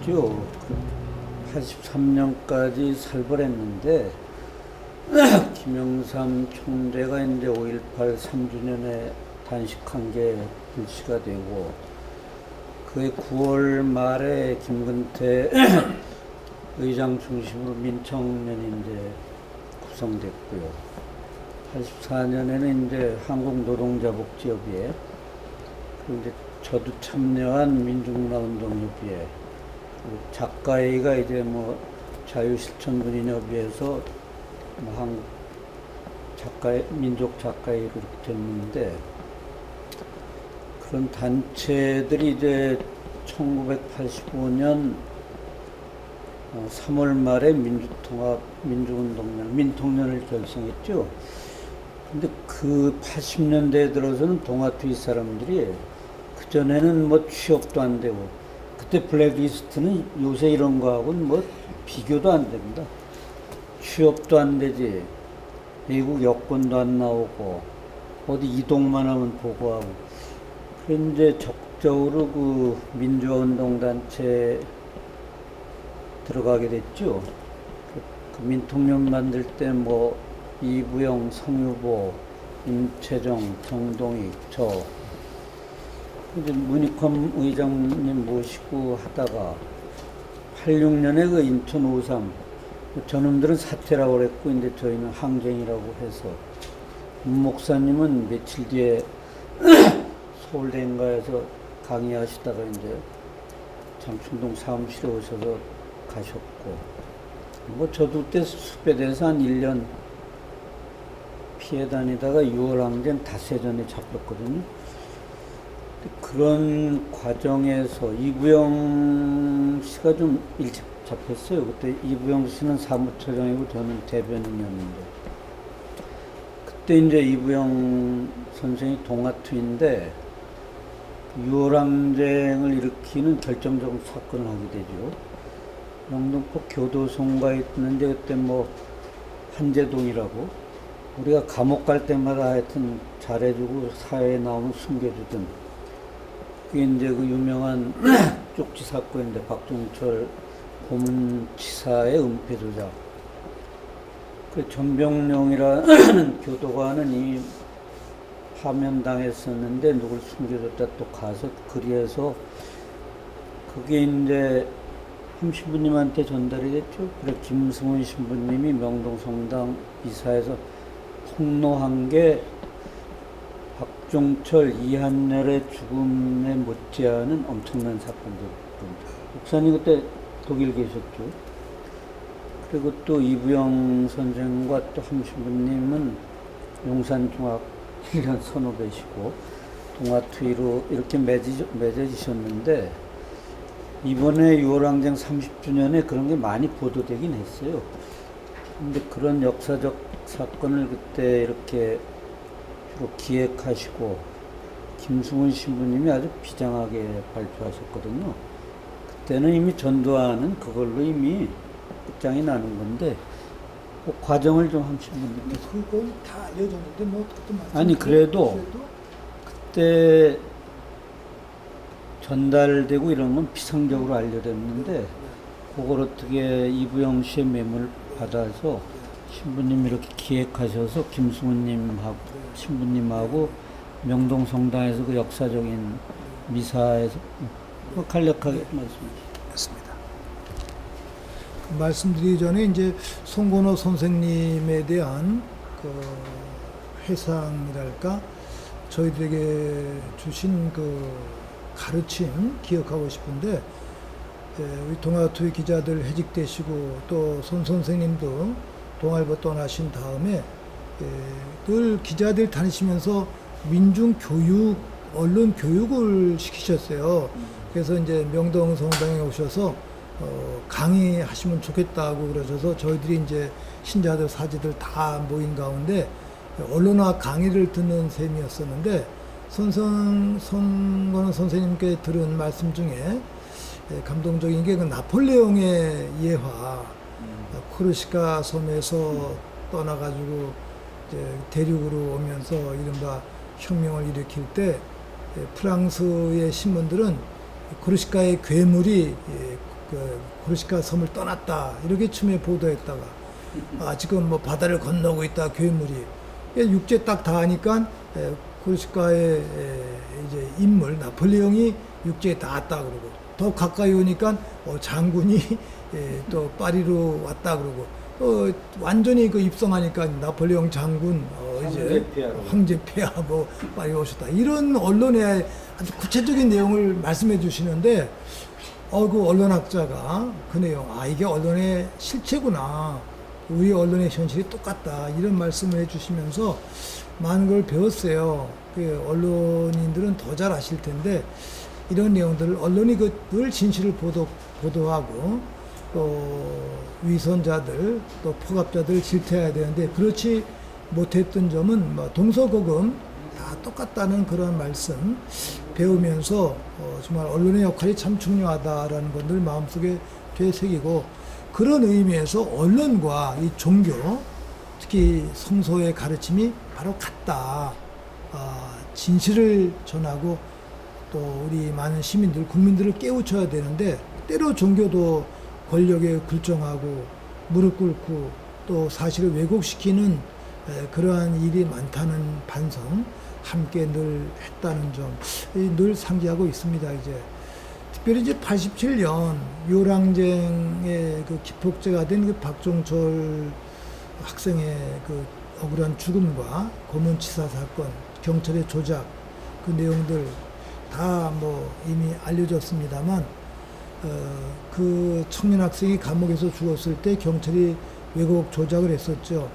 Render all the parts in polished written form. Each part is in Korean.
있죠. 83년까지 살벌했는데 김영삼 총재가 이제 5.18 3주년에 단식한 게 불씨가 되고, 그해 9월 말에 김근태 의장 중심으로 민청년이 이제 구성됐고요. 84년에는 이제 한국노동자복지협의회, 그리고 이제 저도 참여한 민중문화운동협의회, 작가회의가 이제 뭐 자유실천문인협의회에서 뭐 한국 민족 작가회의 그렇게 됐는데, 그런 단체들이 이제 1985년 3월 말에 민통년을 결성했죠. 근데 그 80년대에 들어서는 동아투이 사람들이, 그전에는 뭐 취업도 안 되고, 그때 블랙리스트는 요새 이런 거하고는 뭐 비교도 안 됩니다. 취업도 안 되지, 미국 여권도 안 나오고, 어디 이동만 하면 보고하고. 그런데 적극적으로 그 민주화운동단체 들어가게 됐죠. 그 민통년 만들 때 뭐 이부영, 성유보, 임채정, 정동익, 저 이제 문익환 의장님 모시고 하다가 86년에 그 인천 5.3 저놈들은 사퇴라고 그랬고, 이제 저희는 항쟁이라고 해서, 목사님은 며칠 뒤에 서울대인가에서 강의하시다가 이제 장충동 사무실에 오셔서 가셨고, 뭐 저도 그때 숲에대해서 한 1년 피해 다니다가 6월 항쟁 닷새 전에 잡혔거든요. 그런 과정에서 이부영 씨가 좀 일찍 잡혔어요. 그때 이부영 씨는 사무처장이고 저는 대변인이었는데, 그때 이제 이부영 선생이 동아투인데 6월 항쟁을 일으키는 결정적 사건을 하게 되죠. 영등포 교도소인가에 있는데, 그때 뭐 한재동이라고, 우리가 감옥 갈 때마다 하여튼 잘해주고 사회에 나오면 숨겨주던, 그게 이제 그 유명한 쪽지 사건인데, 박종철 고문치사의 은폐 조작. 그 전병룡이라는 교도관은 이미 파면당했었는데 누굴 숨겨줬다 또 가서 그리해서, 그게 이제 함 신부님한테 전달이 됐죠. 그래 김승훈 신부님이 명동성당 이사에서 폭로한 게 박종철, 이한열의 죽음에 못지않은 엄청난 사건들입니다. 목사님 그때 독일 계셨죠. 그리고 또 이부영 선생과 또 함 신부님은 용산중학 1년 선후배시고 동아투이로 이렇게 맺어지셨는데, 이번에 6월 항쟁 30주년에 그런 게 많이 보도되긴 했어요. 근데 그런 역사적 사건을 그때 이렇게 주로 기획하시고, 김승훈 신부님이 아주 비장하게 발표하셨거든요. 그때는 이미 전두환은 그걸로 이미 끝장이 나는 건데, 그 과정을 좀 한 신부님께. 그건 다 알려졌는데 뭐 그것도 맞죠. 아니 그래도 그때 전달되고 이런 건 비상적으로 알려졌는데, 그걸 어떻게 이부영 씨의 매물을 받아서 신부님이 이렇게 기획하셔서 김승훈님하고 신부님하고 명동 성당에서 그 역사적인 미사에서 간략하게 말씀하셨습니다. 말씀드리기 전에 이제 송건호 선생님에 대한 그 회상이랄까, 저희들에게 주신 그 가르침 기억하고 싶은데, 우리 동아투이 기자들 해직되시고 또 손 선생님도 동아일보 떠나신 다음에 늘 기자들 다니시면서 민중 교육, 언론 교육을 시키셨어요. 그래서 이제 명동 성당에 오셔서 강의하시면 좋겠다고 그러셔서 저희들이 이제 신자들 사지들 다 모인 가운데 언론학 강의를 듣는 셈이었었는데, 손건호 선생님께 들은 말씀 중에 감동적인 게 그 나폴레옹의 예화, 코르시카 섬에서 떠나가지고 이제 대륙으로 오면서 이른바 혁명을 일으킬 때 프랑스의 신문들은 코르시카의 괴물이 그 코르시카 섬을 떠났다 이렇게 처음에 보도했다가 지금 뭐 바다를 건너고 있다 괴물이 육지에 딱 닿으니까 코르시카의 이제 인물 나폴레옹이 육지에 닿았다 그러고 더 가까이 오니까 장군이 또 파리로 왔다 그러고 완전히 그 입성하니까 나폴레옹 장군 이제 황제 폐하 뭐 파리 오셨다 이런 언론의 아주 구체적인 내용을 말씀해 주시는데 그 언론학자가 그 내용 이게 언론의 실체구나 우리 언론의 현실이 똑같다 이런 말씀을 해주시면서 많은 걸 배웠어요. 그 언론인들은 더 잘 아실 텐데 이런 내용들을 언론이 늘 진실을 보도하고 또 위선자들 또 포갑자들을 질타해야 되는데 그렇지 못했던 점은 뭐 동서고금 다 똑같다는 그런 말씀 배우면서 정말 언론의 역할이 참 중요하다라는 건 늘 마음속에 되새기고 그런 의미에서 언론과 이 종교 특히 성서의 가르침이 바로 같다. 진실을 전하고 또 우리 많은 시민들, 국민들을 깨우쳐야 되는데 때로 종교도 권력에 굴종하고 무릎 꿇고 또 사실을 왜곡시키는 그러한 일이 많다는 반성 함께 늘 했다는 점 늘 상기하고 있습니다. 이제 특별히 이제 87년 요랑쟁의 그 기폭제가 된 그 박종철 학생의 그 억울한 죽음과 고문치사 사건, 경찰의 조작 그 내용들 다 뭐 이미 알려졌습니다만 그 청년 학생이 감옥에서 죽었을 때 경찰이 왜곡 조작을 했었죠.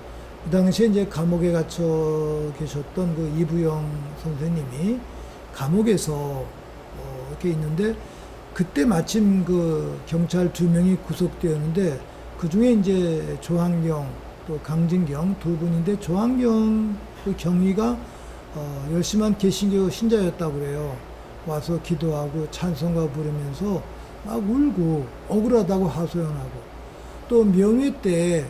그 당시에 이제 감옥에 갇혀 계셨던 그 이부영 선생님이 감옥에서 이렇게 있는데 그때 마침 그 경찰 2명이 구속되었는데 그 중에 이제 조항경 또 강진경 두 분인데 조항경 그 경위가 열심한 개신교 신자였다고 그래요. 와서 기도하고 찬송가 부르면서 막 울고 억울하다고 하소연하고 또 명회 때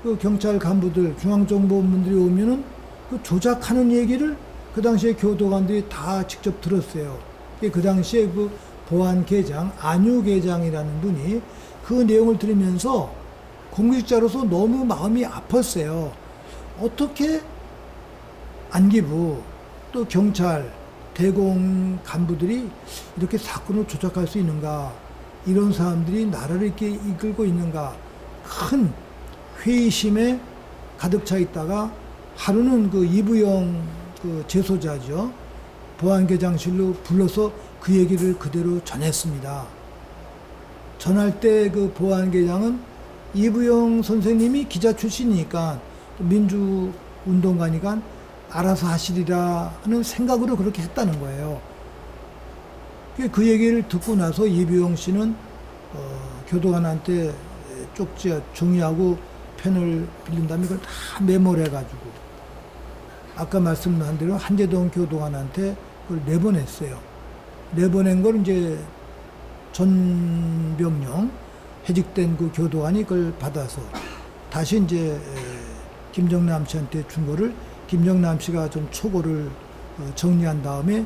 그 경찰 간부들 중앙정보원분들이 오면은 그 조작하는 얘기를 그 당시에 교도관들이 다 직접 들었어요. 그 당시에 그 보안계장 안유계장이라는 분이 그 내용을 들으면서 공직자로서 너무 마음이 아팠어요. 어떻게 안기부 또 경찰 대공 간부들이 이렇게 사건을 조작할 수 있는가? 이런 사람들이 나라를 이렇게 이끌고 있는가? 큰 회의심에 가득 차 있다가 하루는 그 이부영 그 재소자죠. 보안계장실로 불러서 그 얘기를 그대로 전했습니다. 전할 때 그 보안계장은 이부영 선생님이 기자 출신이니까 민주운동가니까 알아서 하시리라는 생각으로 그렇게 했다는 거예요. 그 얘기를 듣고 나서 이부영 씨는 교도관한테 쪽지 종이하고 펜을 빌린 다음에 그걸 다 메모를 해가지고 아까 말씀한 대로 한재동 교도관한테 그걸 내보냈어요. 내보낸 걸 이제 전병령 해직된 그 교도관이 그걸 받아서 다시 이제 김정남 씨한테 준 거를 김정남 씨가 좀 초고를 정리한 다음에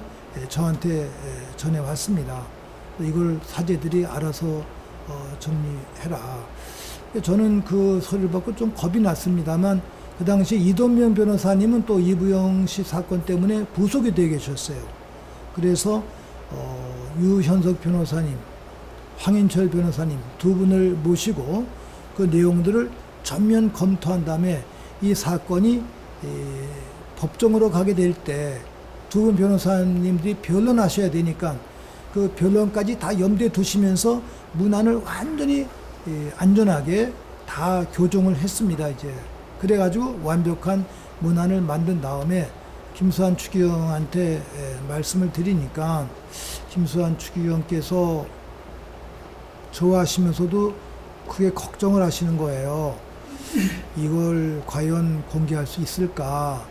저한테 전해왔습니다. 이걸 사제들이 알아서 정리해라. 저는 그 소리를 받고 좀 겁이 났습니다만 그 당시 이돈명 변호사님은 또 이부영 씨 사건 때문에 구속이 되어 계셨어요. 그래서 유현석 변호사님, 황인철 변호사님 두 분을 모시고 그 내용들을 전면 검토한 다음에 이 사건이 법정으로 가게 될 때 두 분 변호사님들이 변론하셔야 되니까 그 변론까지 다 염두에 두시면서 문안을 완전히 안전하게 다 교정을 했습니다. 이제 그래가지고 완벽한 문안을 만든 다음에 김수환 추기경한테 말씀을 드리니까 김수환 추기경께서 좋아하시면서도 크게 걱정을 하시는 거예요. 이걸 과연 공개할 수 있을까?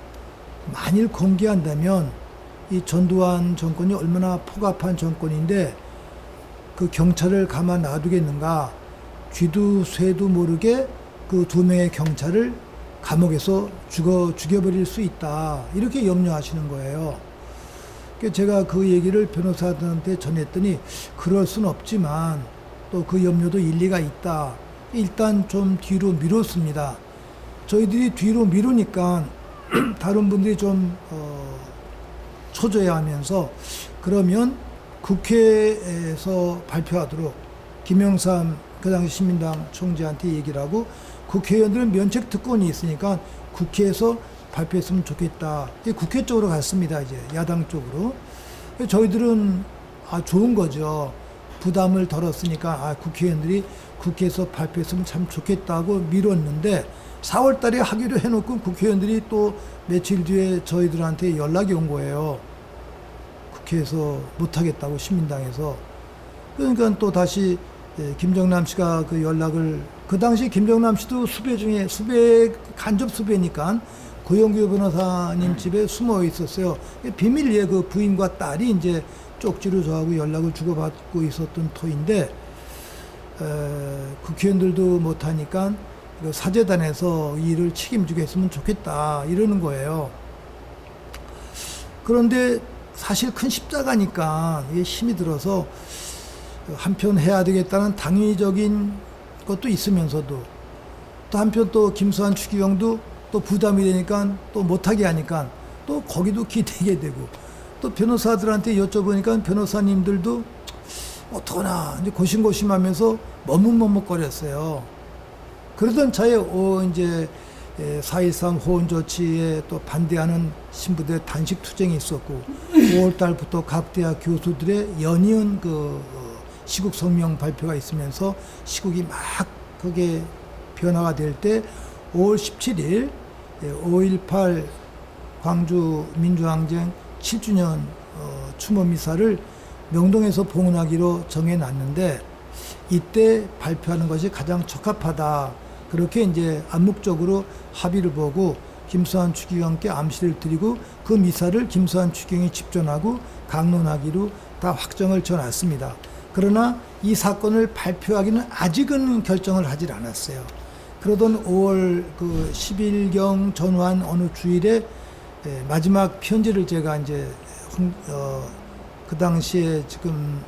만일 공개한다면 이 전두환 정권이 얼마나 폭압한 정권인데 그 경찰을 가만 놔두겠는가? 쥐도 쇠도 모르게 그 2명의 경찰을 감옥에서 죽여버릴 수 있다. 이렇게 염려하시는 거예요. 제가 그 얘기를 변호사들한테 전했더니 그럴 순 없지만 또 그 염려도 일리가 있다. 일단 좀 뒤로 미뤘습니다. 저희들이 뒤로 미루니까 다른 분들이 좀 초조해하면서 그러면 국회에서 발표하도록 김영삼 그 당시 시민당 총재한테 얘기를 하고 국회의원들은 면책 특권이 있으니까 국회에서 발표했으면 좋겠다. 국회 쪽으로 갔습니다. 이제 야당 쪽으로. 저희들은 좋은 거죠. 부담을 덜었으니까 국회의원들이 국회에서 발표했으면 참 좋겠다고 미뤘는데 4월 달에 하기로 해놓고 국회의원들이 또 며칠 뒤에 저희들한테 연락이 온 거예요. 국회에서 못하겠다고 시민당에서. 그러니까 또 다시 김정남 씨가 그 연락을 그 당시 김정남 씨도 수배 중에 간접 수배니까 고영규 변호사님 집에 숨어 있었어요. 비밀리에 그 부인과 딸이 이제 쪽지로 저하고 연락을 주고받고 있었던 터인데 국회의원들도 못하니까 사재단에서 이 일을 책임지게 했으면 좋겠다 이러는 거예요. 그런데 사실 큰 십자가니까 이게 힘이 들어서 한편 해야 되겠다는 당위적인 것도 있으면서도 또 한편 또 김수환 추기경도 또 부담이 되니까 또 못하게 하니까 또 거기도 기대게 되고 또 변호사들한테 여쭤보니까 변호사님들도 어떡하나 이제 고심고심하면서 머뭇머뭇거렸어요. 그러던 차에 이제 4.13 호원 조치에 또 반대하는 신부들의 단식 투쟁이 있었고 5월 달부터 각 대학 교수들의 연이은 그 시국 성명 발표가 있으면서 시국이 막 그게 변화가 될 때 5월 17일 5.18 광주 민주항쟁 7주년 추모 미사를 명동에서 봉헌하기로 정해놨는데 이때 발표하는 것이 가장 적합하다. 그렇게 이제 암묵적으로 합의를 보고 김수환 추기경께 암시를 드리고 그 미사를 김수환 추기경이 집전하고 강론하기로 다 확정을 지어놨습니다. 그러나 이 사건을 발표하기는 아직은 결정을 하질 않았어요. 그러던 5월 그 10일경 전후한 어느 주일에 마지막 편지를 제가 이제 그 당시에 지금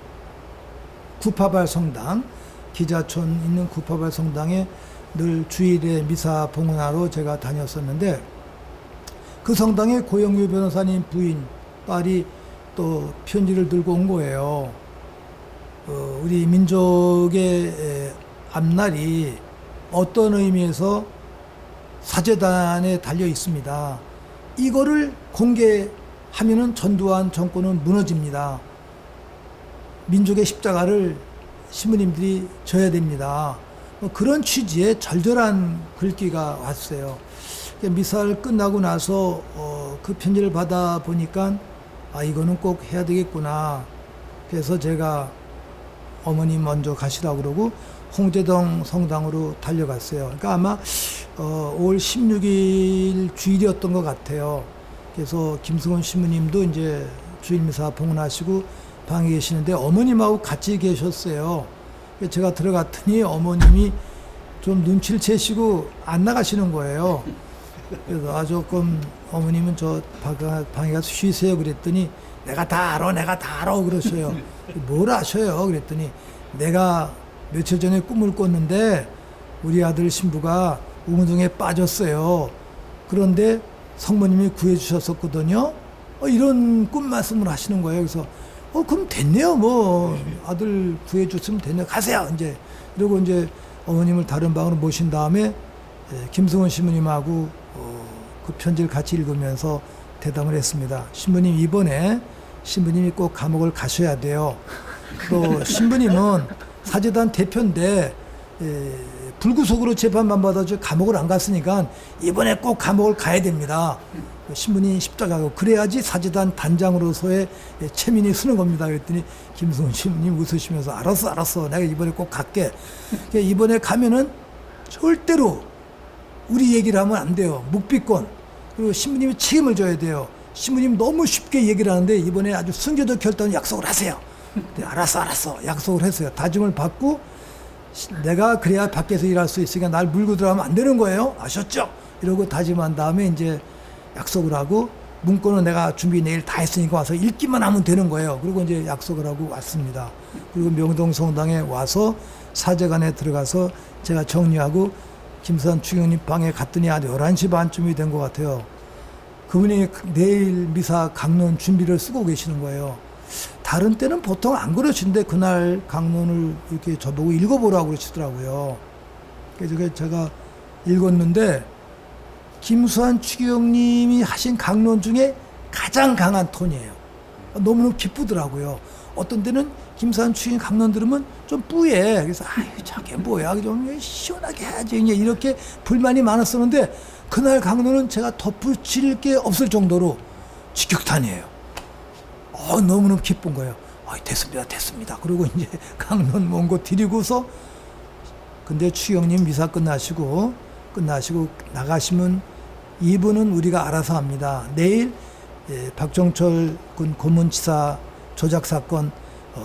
구파발 성당 기자촌 있는 구파발 성당에 늘 주일에 미사 봉헌하러 제가 다녔었는데 그 성당에 고영규 변호사님 부인 딸이 또 편지를 들고 온 거예요. 우리 민족의 앞날이 어떤 의미에서 사재단에 달려 있습니다. 이거를 공개하면은 전두환 정권은 무너집니다. 민족의 십자가를 신부님들이 져야 됩니다. 그런 취지의 절절한 글귀가 왔어요. 미사를 끝나고 나서 그 편지를 받아 보니까 이거는 꼭 해야 되겠구나. 그래서 제가 어머니 먼저 가시라고 그러고 홍제동 성당으로 달려갔어요. 그러니까 아마 5월 16일 주일이었던 것 같아요. 그래서 김승원 신부님도 이제 주일미사 봉헌하시고 방에 계시는데 어머님하고 같이 계셨어요. 제가 들어갔더니 어머님이 좀 눈치를 채시고 안 나가시는 거예요. 그래서 조금 어머님은 저 방에 가서 쉬세요 그랬더니 내가 다 알아 그러셔요. 뭘 아셔요? 그랬더니 내가 며칠 전에 꿈을 꿨는데 우리 아들 신부가 우물정에 빠졌어요. 그런데 성모님이 구해주셨었거든요. 이런 꿈 말씀을 하시는 거예요. 그래서 그럼 됐네요. 뭐 아들 구해줬으면 됐네요. 가세요. 이제 이러고 이제 어머님을 다른 방으로 모신 다음에 김승원 신부님하고 그 편지를 같이 읽으면서 대담을 했습니다. 신부님 이번에 신부님이 꼭 감옥을 가셔야 돼요. 또 신부님은 사재단 대표인데 불구속으로 재판만 받아서 감옥을 안 갔으니까 이번에 꼭 감옥을 가야 됩니다. 신부님 십자가고 그래야지 사재단 단장으로서의 체면이 서는 겁니다. 그랬더니 김승훈 신부님 웃으시면서 알았어 내가 이번에 꼭 갈게. 이번에 가면은 절대로 우리 얘기를 하면 안 돼요. 묵비권. 그리고 신부님이 책임을 져야 돼요. 신부님 너무 쉽게 얘기를 하는데 이번에 아주 순교적 결단을 약속을 하세요. 네, 알았어 약속을 했어요. 다짐을 받고 내가 그래야 밖에서 일할 수 있으니까 날 물고 들어가면 안 되는 거예요. 아셨죠? 이러고 다짐한 다음에 이제 약속을 하고 문건은 내가 준비 내일 다 했으니까 와서 읽기만 하면 되는 거예요. 그리고 이제 약속을 하고 왔습니다. 그리고 명동성당에 와서 사제관에 들어가서 제가 정리하고 김수환 추경님 방에 갔더니 한 11시 반쯤이 된 것 같아요. 그분이 내일 미사 강론 준비를 쓰고 계시는 거예요. 다른 때는 보통 안 그러시는데 그날 강론을 이렇게 저보고 읽어보라고 그러시더라고요. 그래서 제가 읽었는데 김수환 추경님이 하신 강론 중에 가장 강한 톤이에요. 너무너무 기쁘더라고요. 어떤 때는 김수환 추경님 강론 들으면 좀 뿌예. 그래서 아유 저게 뭐야 좀 시원하게 해야지 이렇게 불만이 많았었는데 그날 강론은 제가 덧붙일 게 없을 정도로 직격탄이에요. 너무너무 기쁜 거예요. 됐습니다. 그리고 이제 강론 원고 드리고서 근데 추경님 미사 끝나시고 나가시면 이분은 우리가 알아서 합니다. 내일 박종철 군 고문치사 조작 사건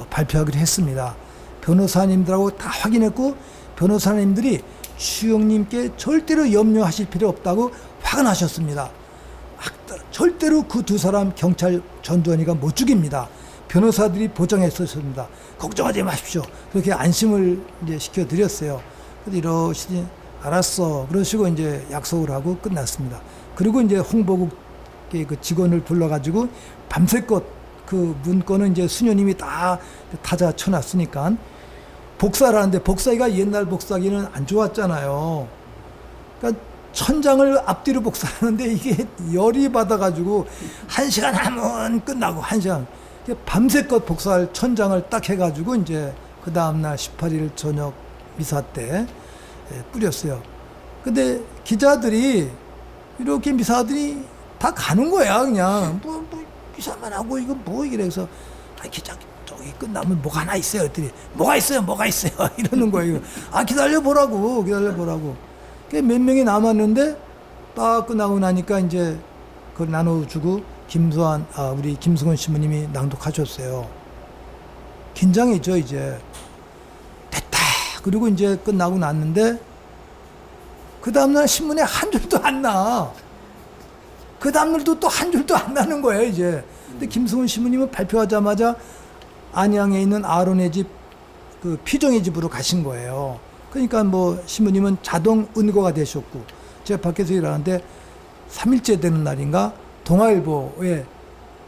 발표하기로 했습니다. 변호사님들하고 다 확인했고 변호사님들이 추경님께 절대로 염려하실 필요 없다고 화가 나셨습니다. 절대로 그 두 사람 경찰 전두환이가 못 죽입니다. 변호사들이 보장했었습니다. 걱정하지 마십시오. 그렇게 안심을 이제 시켜드렸어요. 그래서 이러시니 알았어. 그러시고 이제 약속을 하고 끝났습니다. 그리고 이제 홍보국의 그 직원을 불러가지고 밤새껏 그 문건은 이제 수녀님이 다 타자 쳐놨으니까 복사를 하는데 복사기가 옛날 복사기는 안 좋았잖아요. 그러니까 천장을 앞뒤로 복사하는데 이게 열이 받아가지고 1시간 하면 끝나고 1시간. 밤새껏 복사할 천장을 딱 해가지고 이제 그 다음날 18일 저녁 미사 때 뿌렸어요. 근데 기자들이 이렇게 미사들이 다 가는 거야 그냥 뭐 미사만 하고 이거 뭐 이래서 기자 저기 끝나면 뭐가 하나 있어요. 그랬더니 뭐가 있어요 이러는 거예요. 기다려보라고 몇 명이 남았는데 딱 끝나고 나니까 이제 그걸 나눠주고 우리 김승원 신부님이 낭독하셨어요. 긴장했죠 이제. 됐다. 그리고 이제 끝나고 났는데 그 다음날 신문에 한 줄도 안 나. 그 다음날도 또 한 줄도 안 나는 거예요 이제. 근데 김승원 신부님은 발표하자마자 안양에 있는 아론의 집, 그 피정의 집으로 가신 거예요. 그러니까 뭐 신부님은 자동 은거가 되셨고 제가 밖에서 일하는데 3일째 되는 날인가 동아일보에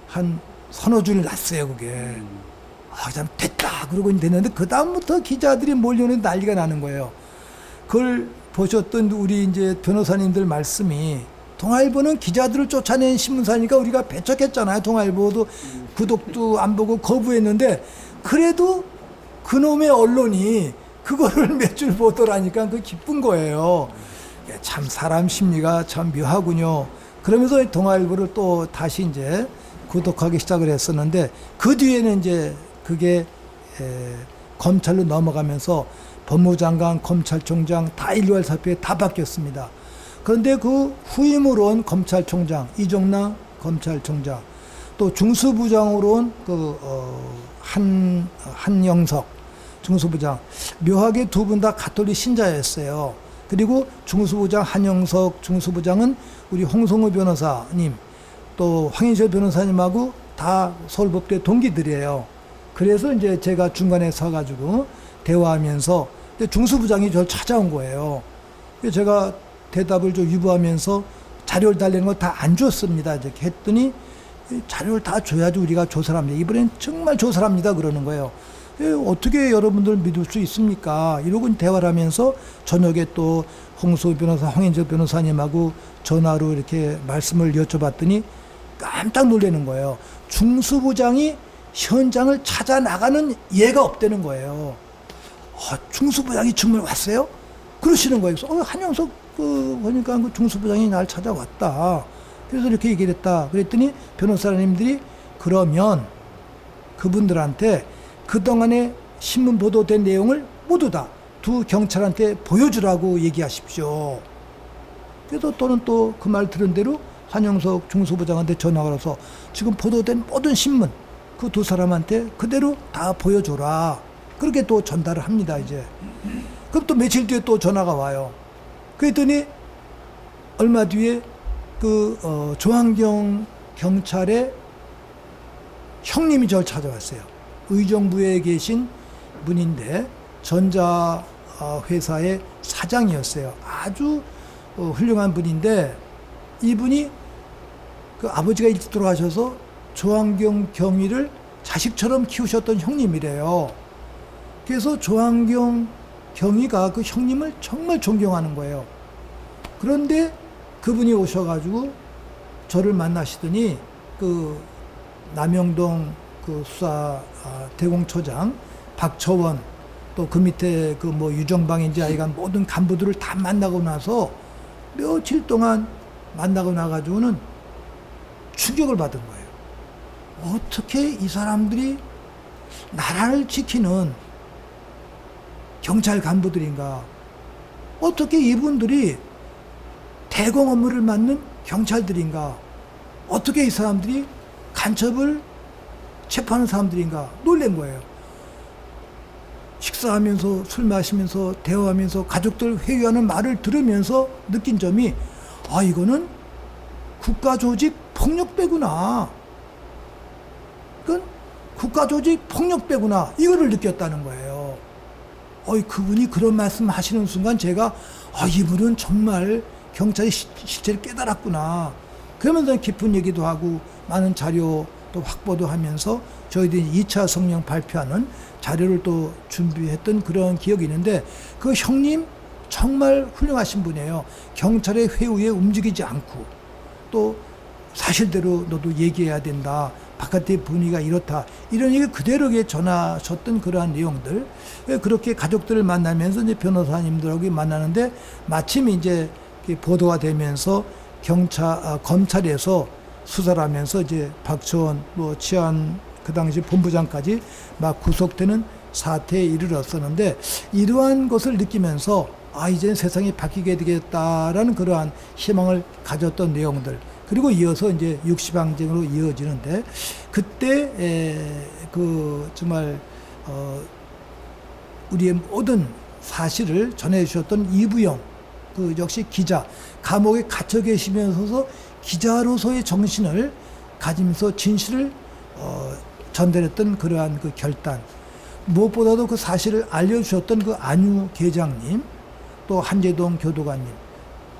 한 서너 줄 났어요 그게. 그다음 됐다 그러고 됐는데 그 다음부터 기자들이 몰려오는 난리가 나는 거예요. 그걸 보셨던 우리 이제 변호사님들 말씀이 동아일보는 기자들을 쫓아낸 신문사니까 우리가 배척했잖아요. 동아일보도 구독도 안 보고 거부했는데 그래도 그놈의 언론이 그거를 몇 줄 보더라니까 그 기쁜 거예요. 참 사람 심리가 참 묘하군요. 그러면서 동아일보를 또 다시 이제 구독하기 시작을 했었는데 그 뒤에는 이제 그게 검찰로 넘어가면서 법무장관, 검찰총장 다 일괄 사표에 다 바뀌었습니다. 그런데 그 후임으로 온 검찰총장 이정남 검찰총장 또 중수부장으로 온 한영석 중수부장 묘하게 두 분 다 가톨릭 신자였어요. 그리고 중수부장 한영석 중수부장은 우리 홍성우 변호사님 또 황인철 변호사님하고 다 서울법대 동기들이에요. 그래서 이제 제가 중간에 서가지고 대화하면서 중수부장이 저를 찾아온 거예요. 그래서 제가 대답을 좀 유보하면서 자료를 달라는 걸 다 안 줬습니다. 이렇게 했더니 자료를 다 줘야지 우리가 조사를 합니다. 이번엔 정말 조사를 합니다. 그러는 거예요. 어떻게 여러분들 믿을 수 있습니까? 이러고 대화를 하면서 저녁에 또 홍수 변호사, 황인철 변호사님하고 전화로 이렇게 말씀을 여쭤봤더니 깜짝 놀라는 거예요. 중수부장이 현장을 찾아 나가는 예가 없다는 거예요. 중수부장이 정말 왔어요? 그러시는 거예요. 그래서 한영석 보니까 그 중수부장이 날 찾아왔다. 그래서 이렇게 얘기를 했다. 그랬더니 변호사님들이 그러면 그분들한테 그동안에 신문 보도된 내용을 모두 다 두 경찰한테 보여주라고 얘기하십시오. 그래서 또는 또 그 말 들은 대로 한영석 중수부장한테 전화가 와서 지금 보도된 모든 신문 그 두 사람한테 그대로 다 보여줘라. 그렇게 또 전달을 합니다, 이제. 그럼 또 며칠 뒤에 또 전화가 와요. 그랬더니 얼마 뒤에 조항경 경찰의 형님이 저를 찾아왔어요. 의정부에 계신 분인데 전자 회사의 사장이었어요. 아주 훌륭한 분인데 이분이 그 아버지가 일찍 돌아가셔서 조항경 경위를 자식처럼 키우셨던 형님이래요. 그래서 조항경 경위가 그 형님을 정말 존경하는 거예요. 그런데 그분이 오셔가지고 저를 만나시더니 그 남영동 그 수사 대공처장 박처원 또 그 밑에 그 뭐 유정방인지 아이간 모든 간부들을 다 만나고 나서 며칠 동안 만나고 나가지고는 충격을 받은 거예요. 어떻게 이 사람들이 나라를 지키는 경찰 간부들인가? 어떻게 이분들이 대공 업무를 맡는 경찰들인가? 어떻게 이 사람들이 간첩을 체포하는 사람들인가? 놀란 거예요. 식사하면서 술 마시면서 대화하면서 가족들 회유하는 말을 들으면서 느낀 점이 이거는 국가조직 폭력배구나. 그건 국가조직 폭력배구나. 이거를 느꼈다는 거예요. 그분이 그런 말씀 하시는 순간 제가 이분은 정말 경찰의 실체를 깨달았구나. 그러면서 깊은 얘기도 하고 많은 자료 또 확보도 하면서 저희들이 2차 성명 발표하는 자료를 또 준비했던 그런 기억이 있는데 그 형님 정말 훌륭하신 분이에요. 경찰의 회유에 움직이지 않고 또 사실대로 너도 얘기해야 된다. 바깥의 분위기가 이렇다. 이런 얘기 그대로 전하셨던 그러한 내용들. 그렇게 가족들을 만나면서 이제 변호사님들하고 만나는데 마침 이제 보도가 되면서 검찰에서 수사를 하면서 이제 박처원 뭐 치안 그 당시 본부장까지 막 구속되는 사태에 이르렀었는데 이러한 것을 느끼면서 이제 세상이 바뀌게 되겠다라는 그러한 희망을 가졌던 내용들. 그리고 이어서 이제 육시방쟁으로 이어지는데 그때 정말 우리의 모든 사실을 전해주셨던 이부영 그 역시 기자 감옥에 갇혀 계시면서 기자로서의 정신을 가지면서 진실을 전달했던 그러한 그 결단 무엇보다도 그 사실을 알려주셨던 그 안유 계장님 또 한재동 교도관님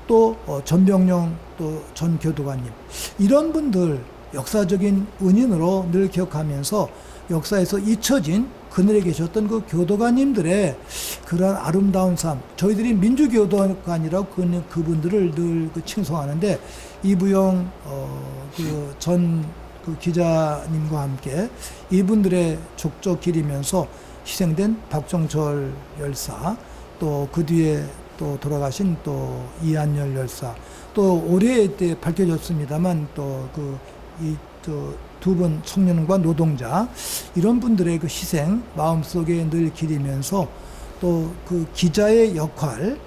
또 전병용 또 전 교도관님 이런 분들 역사적인 은인으로 늘 기억하면서 역사에서 잊혀진 그늘에 계셨던 그 교도관님들의 그러한 아름다운 삶 저희들이 민주교도관이라고 그분들을 늘 칭송하는데 이부영 전 기자님과 함께 이분들의 족적 기리면서 희생된 박종철 열사 또 그 뒤에 또 돌아가신 또 이한열 열사 또 올해 때 밝혀졌습니다만 또 두 분 청년과 노동자 이런 분들의 그 희생 마음속에 늘 기리면서 또 그 기자의 역할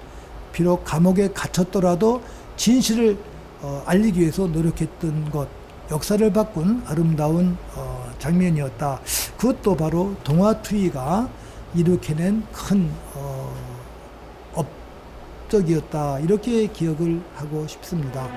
비록 감옥에 갇혔더라도 진실을 알리기 위해서 노력했던 것 역사를 바꾼 아름다운 장면이었다. 그것도 바로 동아투이가 일으켜낸 큰 업적이었다. 이렇게 기억을 하고 싶습니다.